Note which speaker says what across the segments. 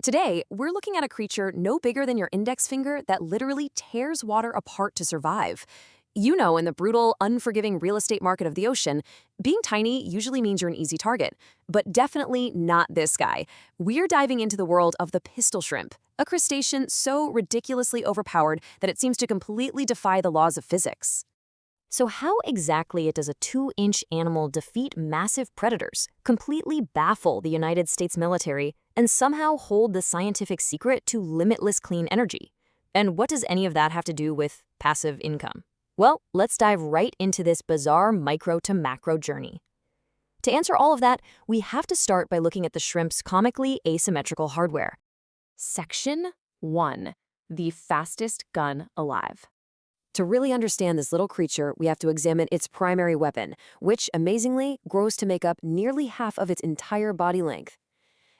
Speaker 1: Today, we're looking at a creature no bigger than your index finger that literally tears water apart to survive. You know, in the brutal, unforgiving real estate market of the ocean, being tiny usually means you're an easy target. But definitely not this guy. We're diving into the world of the pistol shrimp, a crustacean so ridiculously overpowered that it seems to completely defy the laws of physics. So how exactly does a 2-inch animal defeat massive predators, completely baffle the United States military, and somehow hold the scientific secret to limitless clean energy? And what does any of that have to do with passive income? Well, let's dive right into this bizarre micro to macro journey. To answer all of that, we have to start by looking at the shrimp's comically asymmetrical hardware. Section 1. The fastest gun alive. To really understand this little creature, we have to examine its primary weapon, which, amazingly, grows to make up nearly half of its entire body length.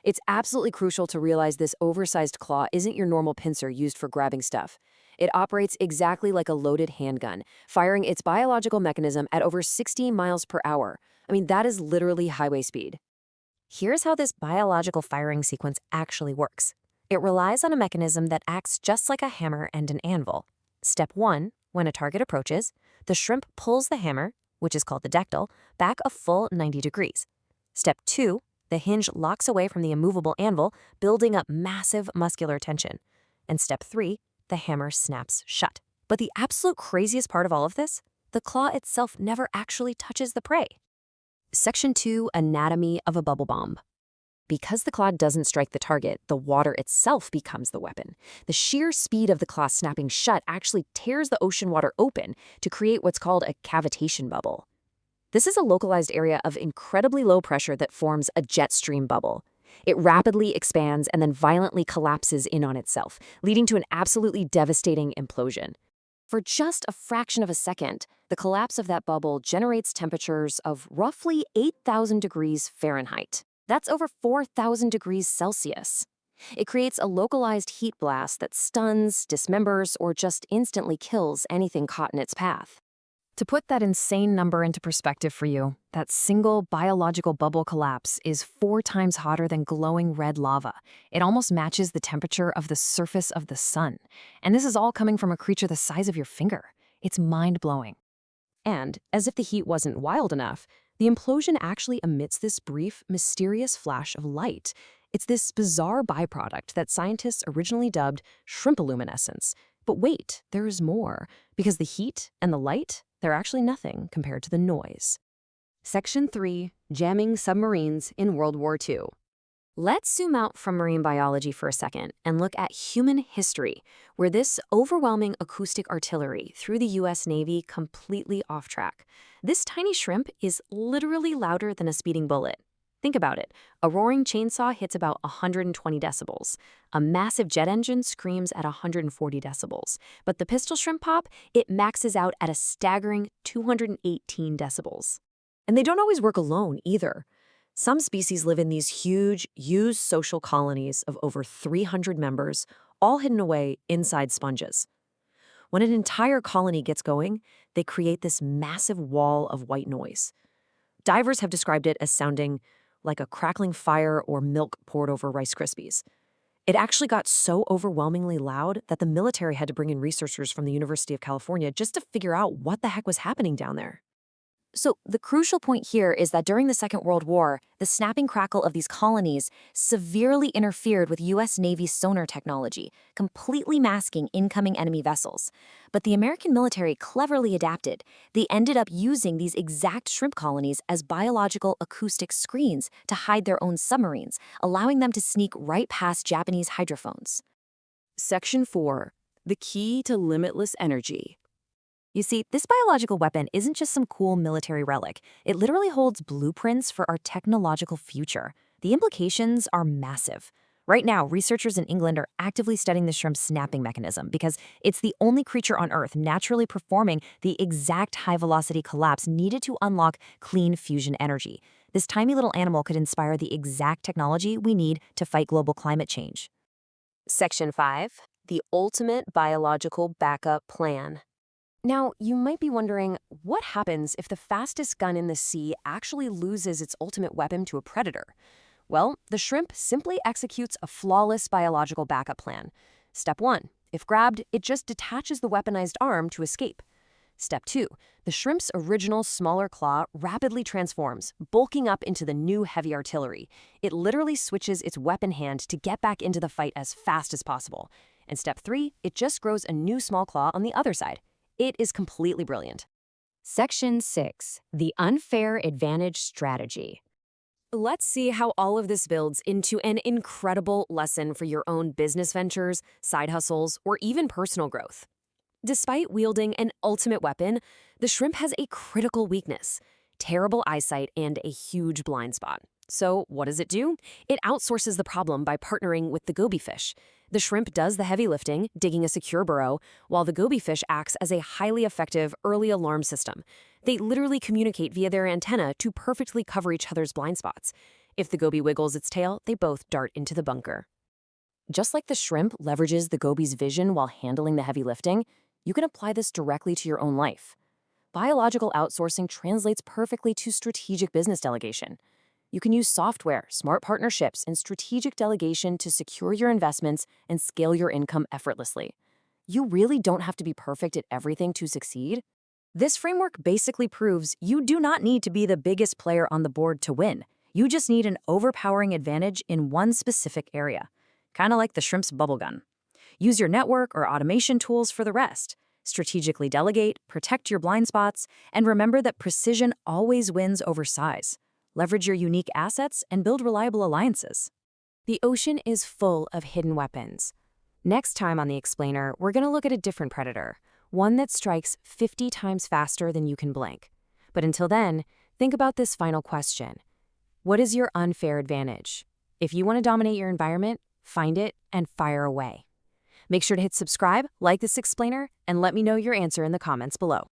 Speaker 1: It's absolutely crucial to realize this oversized claw isn't your normal pincer used for grabbing stuff. It operates exactly like a loaded handgun, firing its biological mechanism at over 60 miles per hour. I mean, that is literally highway speed. Here's how this biological firing sequence actually works. It relies on a mechanism that acts just like a hammer and an anvil. Step 1. When a target approaches, the shrimp pulls the hammer, which is called the dactyl, back a full 90 degrees. Step 2. The hinge locks away from the immovable anvil, building up massive muscular tension. And step 3. The hammer snaps shut. But the absolute craziest part of all of this? The claw itself never actually touches the prey. Section 2. Anatomy of a bubble bomb. Because the claw doesn't strike the target, the water itself becomes the weapon. The sheer speed of the claw snapping shut actually tears the ocean water open to create what's called a cavitation bubble. This is a localized area of incredibly low pressure that forms a jet stream bubble. It rapidly expands and then violently collapses in on itself, leading to an absolutely devastating implosion. For just a fraction of a second, the collapse of that bubble generates temperatures of roughly 8,000 degrees Fahrenheit. That's over 4,000 degrees Celsius. It creates a localized heat blast that stuns, dismembers, or just instantly kills anything caught in its path. To put that insane number into perspective for you, that single biological bubble collapse is 4 times hotter than glowing red lava. It almost matches the temperature of the surface of the sun. And this is all coming from a creature the size of your finger. It's mind-blowing. And, as if the heat wasn't wild enough, the implosion actually emits this brief, mysterious flash of light. It's this bizarre byproduct that scientists originally dubbed shrimpoluminescence. But wait, there is more, because the heat and the light, they're actually nothing compared to the noise. Section 3. Jamming submarines in World War II. Let's zoom out from marine biology for a second and look at human history, where this overwhelming acoustic artillery threw the U.S. Navy completely off track. This tiny shrimp is literally louder than a speeding bullet. Think about it. A roaring chainsaw hits about 120 decibels. A massive jet engine screams at 140 decibels. But the pistol shrimp pop, it maxes out at a staggering 218 decibels. And they don't always work alone either. Some species live in these huge, used social colonies of over 300 members, all hidden away inside sponges. When an entire colony gets going, they create this massive wall of white noise. Divers have described it as sounding like a crackling fire or milk poured over Rice Krispies. It actually got so overwhelmingly loud that the military had to bring in researchers from the University of California just to figure out what the heck was happening down there. So the crucial point here is that during the Second World War, the snapping crackle of these colonies severely interfered with U.S. Navy sonar technology, completely masking incoming enemy vessels. But the American military cleverly adapted. They ended up using these exact shrimp colonies as biological acoustic screens to hide their own submarines, allowing them to sneak right past Japanese hydrophones. Section 4. The key to limitless energy. You see, this biological weapon isn't just some cool military relic. It literally holds blueprints for our technological future. The implications are massive. Right now, researchers in England are actively studying the shrimp's snapping mechanism because it's the only creature on Earth naturally performing the exact high-velocity collapse needed to unlock clean fusion energy. This tiny little animal could inspire the exact technology we need to fight global climate change. Section 5. The ultimate biological backup plan. Now, you might be wondering, what happens if the fastest gun in the sea actually loses its ultimate weapon to a predator? Well, the shrimp simply executes a flawless biological backup plan. Step 1. If grabbed, it just detaches the weaponized arm to escape. Step 2. The shrimp's original smaller claw rapidly transforms, bulking up into the new heavy artillery. It literally switches its weapon hand to get back into the fight as fast as possible. And step 3, it just grows a new small claw on the other side. It is completely brilliant.
Speaker 2: Section 6. The Unfair Advantage Strategy.
Speaker 1: Let's see how all of this builds into an incredible lesson for your own business ventures, side hustles, or even personal growth. Despite wielding an ultimate weapon, the shrimp has a critical weakness: terrible eyesight and a huge blind spot. So what does it do? It outsources the problem by partnering with the goby fish. The shrimp does the heavy lifting, digging a secure burrow, while the goby fish acts as a highly effective early alarm system. They literally communicate via their antenna to perfectly cover each other's blind spots. If the goby wiggles its tail, they both dart into the bunker. Just like the shrimp leverages the goby's vision while handling the heavy lifting, you can apply this directly to your own life. Biological outsourcing translates perfectly to strategic business delegation. You can use software, smart partnerships, and strategic delegation to secure your investments and scale your income effortlessly. You really don't have to be perfect at everything to succeed. This framework basically proves you do not need to be the biggest player on the board to win. You just need an overpowering advantage in one specific area, kind of like the shrimp's bubble gun. Use your network or automation tools for the rest. Strategically delegate, protect your blind spots, and remember that precision always wins over size. Leverage your unique assets and build reliable alliances. The ocean is full of hidden weapons. Next time on The Explainer, we're going to look at a different predator, one that strikes 50 times faster than you can blink. But until then, think about this final question. What is your unfair advantage? If you want to dominate your environment, find it and fire away. Make sure to hit subscribe, like this explainer, and let me know your answer in the comments below.